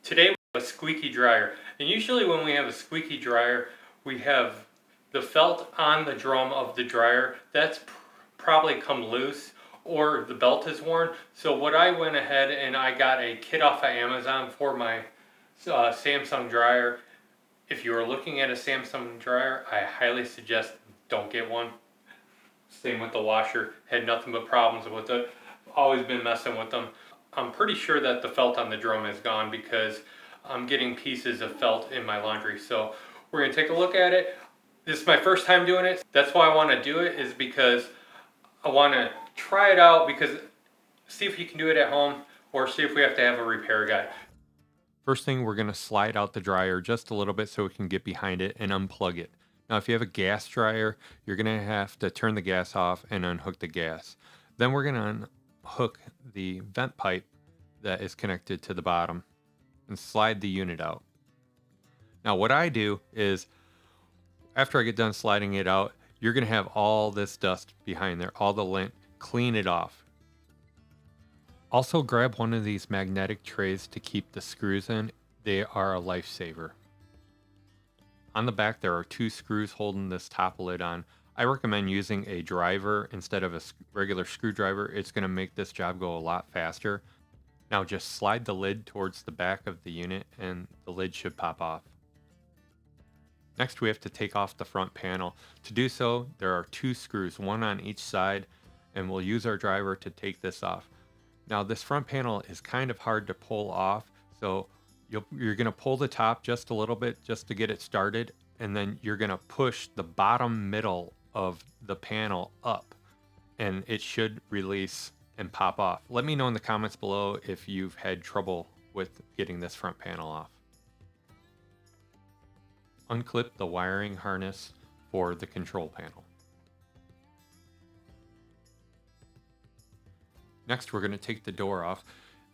Today we have a squeaky dryer, and usually when we have a squeaky dryer, we have the felt on the drum of the dryer. That's probably come loose, or the belt is worn. So what I went ahead and I got a kit off of Amazon for my Samsung dryer. If you are looking at a Samsung dryer, I highly suggest don't get one. Same with the washer, had nothing but problems with it. Always been messing with them. I'm pretty sure that the felt on the drum is gone because I'm getting pieces of felt in my laundry. So we're gonna take a look at it. This is my first time doing it. That's why I wanna do it, is because I wanna try it out, because see if you can do it at home or see if we have to have a repair guy. First thing, we're gonna slide out the dryer just a little bit so we can get behind it and unplug it. Now, if you have a gas dryer, you're gonna have to turn the gas off and unhook the gas. Then we're gonna unhook the vent pipe that is connected to the bottom and slide the unit out. Now, what I do is, after I get done sliding it out, you're gonna have all this dust behind there, all the lint, clean it off. Also, grab one of these magnetic trays to keep the screws in. They are a lifesaver. On the back, there are 2 screws holding this top lid on. I recommend using a driver instead of a regular screwdriver. It's going to make this job go a lot faster. Now just slide the lid towards the back of the unit and the lid should pop off. Next, we have to take off the front panel. To do so, there are 2 screws, one on each side, and we'll use our driver to take this off. Now, this front panel is kind of hard to pull off, so you're going to pull the top just a little bit just to get it started, and then you're going to push the bottom middle of the panel up, and it should release and pop off. Let me know in the comments below if you've had trouble with getting this front panel off. Unclip the wiring harness for the control panel. Next, we're going to take the door off.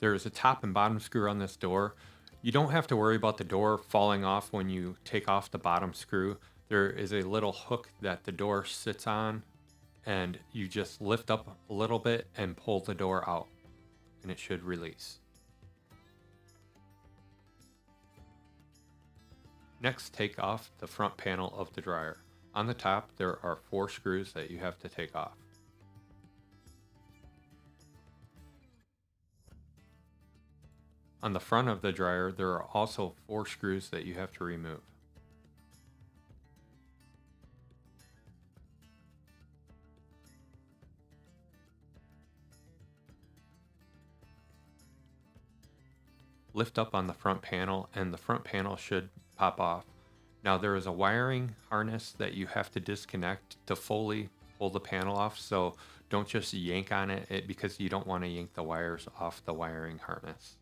There's a top and bottom screw on this door. You don't have to worry about the door falling off when you take off the bottom screw. There is a little hook that the door sits on, and you just lift up a little bit and pull the door out, and it should release. Next, take off the front panel of the dryer. On the top, there are 4 screws that you have to take off. On the front of the dryer, there are also 4 screws that you have to remove. Lift up on the front panel and the front panel should pop off. Now, there is a wiring harness that you have to disconnect to fully pull the panel off, so don't just yank on it because you don't want to yank the wires off the wiring harness.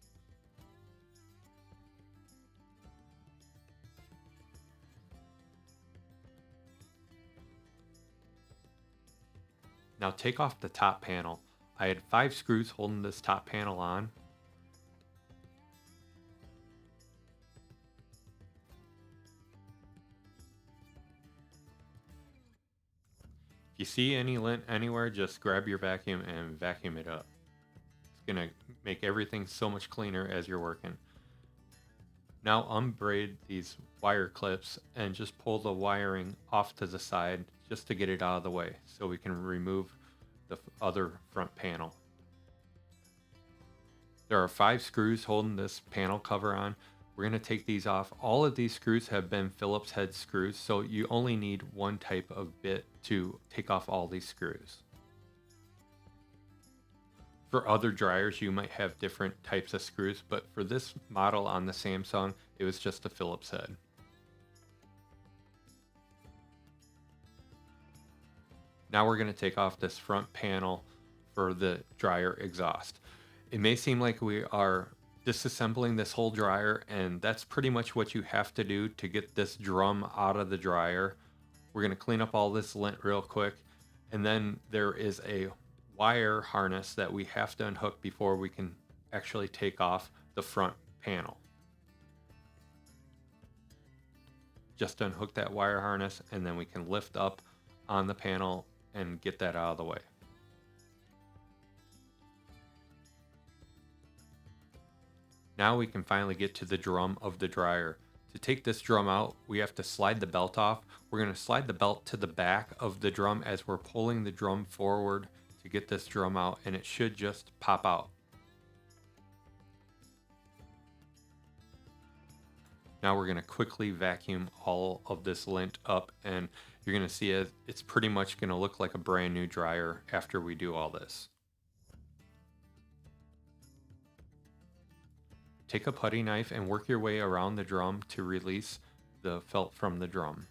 Now take off the top panel. I had 5 screws holding this top panel on. If you see any lint anywhere, just grab your vacuum and vacuum it up. It's gonna make everything so much cleaner as you're working. Now unbraid these wire clips and just pull the wiring off to the side just to get it out of the way so we can remove the other front panel. There are 5 screws holding this panel cover on. We're going to take these off. All of these screws have been Phillips head screws, so you only need one type of bit to take off all these screws. For other dryers, you might have different types of screws, but for this model on the Samsung, it was just a Phillips head. Now we're going to take off this front panel for the dryer exhaust. It may seem like we are disassembling this whole dryer, and that's pretty much what you have to do to get this drum out of the dryer. We're going to clean up all this lint real quick, and then there is a wire harness that we have to unhook before we can actually take off the front panel. Just unhook that wire harness, and then we can lift up on the panel and get that out of the way. Now we can finally get to the drum of the dryer. To take this drum out, we have to slide the belt off. We're going to slide the belt to the back of the drum as we're pulling the drum forward to get this drum out, and it should just pop out. Now we're going to quickly vacuum all of this lint up, and you're going to see it's pretty much going to look like a brand new dryer after we do all this. Take a putty knife and work your way around the drum to release the felt from the drum.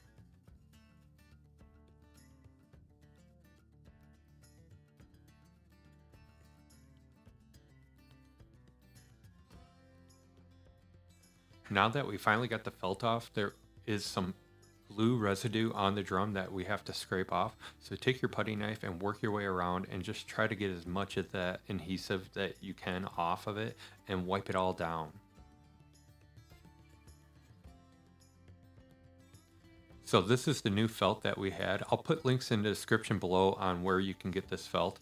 Now that we finally got the felt off, there is some glue residue on the drum that we have to scrape off. So take your putty knife and work your way around and just try to get as much of that adhesive that you can off of it and wipe it all down. So this is the new felt that we had. I'll put links in the description below on where you can get this felt.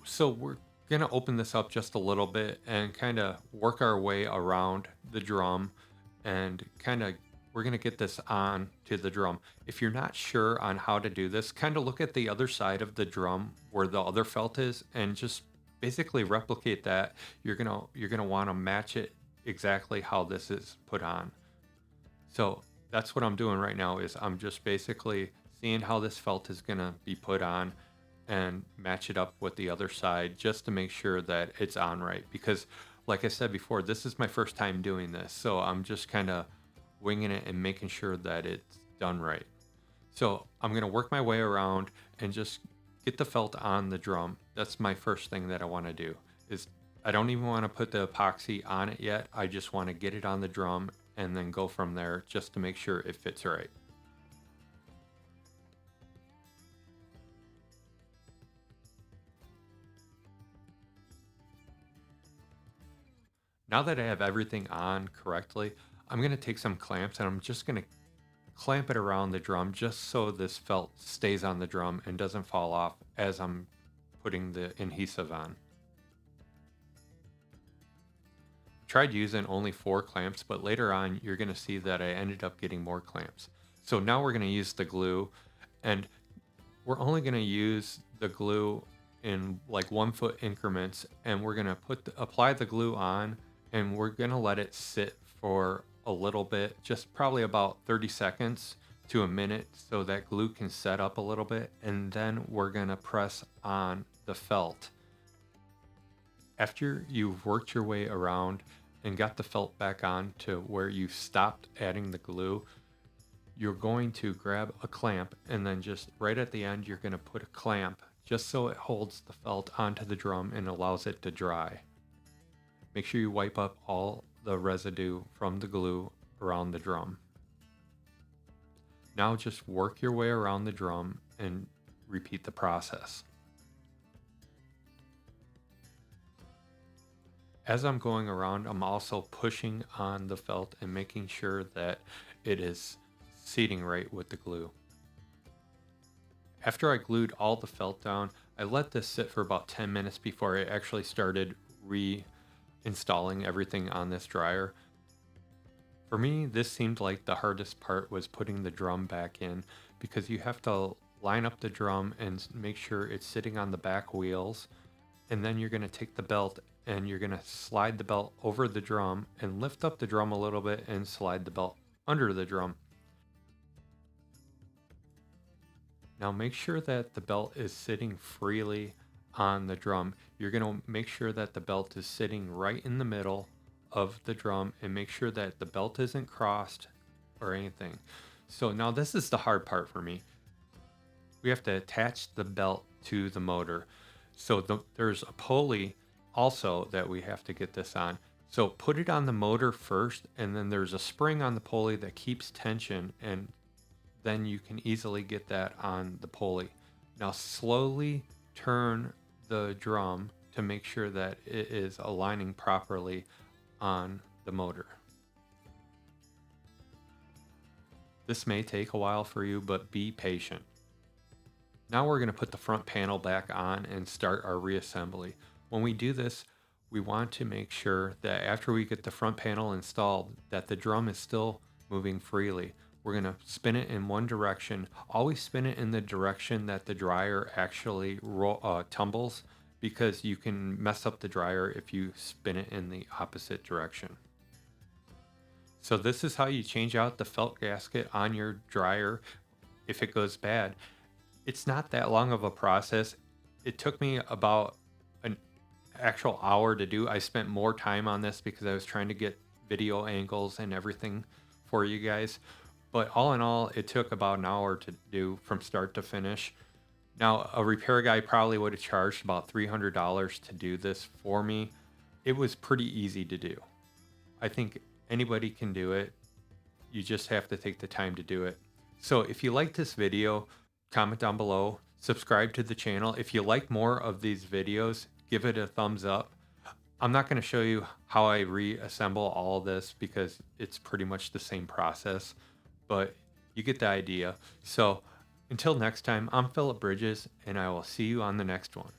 So we're gonna open this up just a little bit and kind of work our way around the drum and we're gonna get this on to the drum. If you're not sure on how to do this, kind of look at the other side of the drum where the other felt is and just basically replicate that. You're gonna want to match it exactly how this is put on. So that's what I'm doing right now, is I'm just basically seeing how this felt is gonna be put on and match it up with the other side just to make sure that it's on right. Because like I said before, this is my first time doing this. So I'm just kind of winging it and making sure that it's done right. So I'm going to work my way around and just get the felt on the drum. That's my first thing that I want to do. Is I don't even want to put the epoxy on it yet. I just want to get it on the drum and then go from there just to make sure it fits right. Now that I have everything on correctly, I'm going to take some clamps and I'm just going to clamp it around the drum just so this felt stays on the drum and doesn't fall off as I'm putting the adhesive on. Tried using only 4 clamps, but later on you're going to see that I ended up getting more clamps. So now we're going to use the glue, and we're only going to use the glue in like 1 foot increments, and we're going to apply the glue on, and we're going to let it sit for a little bit, just probably about 30 seconds to a minute, so that glue can set up a little bit, and then we're going to press on the felt. After you've worked your way around and got the felt back on to where you stopped adding the glue, you're going to grab a clamp, and then just right at the end you're going to put a clamp just so it holds the felt onto the drum and allows it to dry. Make sure you wipe up all the residue from the glue around the drum. Now just work your way around the drum and repeat the process. As I'm going around, I'm also pushing on the felt and making sure that it is seating right with the glue. After I glued all the felt down, I let this sit for about 10 minutes before I actually started reinstalling everything on this dryer. For me, this seemed like the hardest part was putting the drum back in, because you have to line up the drum and make sure it's sitting on the back wheels, and then you're going to take the belt and you're going to slide the belt over the drum and lift up the drum a little bit and slide the belt under the drum. Now make sure that the belt is sitting freely on the drum. You're going to make sure that the belt is sitting right in the middle of the drum, and make sure that the belt isn't crossed or anything. So now this is the hard part for me. We have to attach the belt to the motor. So there's a pulley also that we have to get this on. So put it on the motor first, and then there's a spring on the pulley that keeps tension, and then you can easily get that on the pulley. Now slowly turn the drum to make sure that it is aligning properly on the motor. This may take a while for you, but be patient. Now we're going to put the front panel back on and start our reassembly. When we do this, we want to make sure that after we get the front panel installed, that the drum is still moving freely. We're going to spin it in one direction. Always spin it in the direction that the dryer actually tumbles, because you can mess up the dryer if you spin it in the opposite direction. So this is how you change out the felt gasket on your dryer if it goes bad. It's not that long of a process. It took me about an actual hour to do. I spent more time on this because I was trying to get video angles and everything for you guys. But all in all, it took about an hour to do from start to finish. Now, a repair guy probably would have charged about $300 to do this for me. It was pretty easy to do. I think anybody can do it. You just have to take the time to do it. So if you like this video, comment down below, subscribe to the channel. If you like more of these videos, give it a thumbs up. I'm not going to show you how I reassemble all of this because it's pretty much the same process, but you get the idea. So until next time, I'm Philip Bridges, and I will see you on the next one.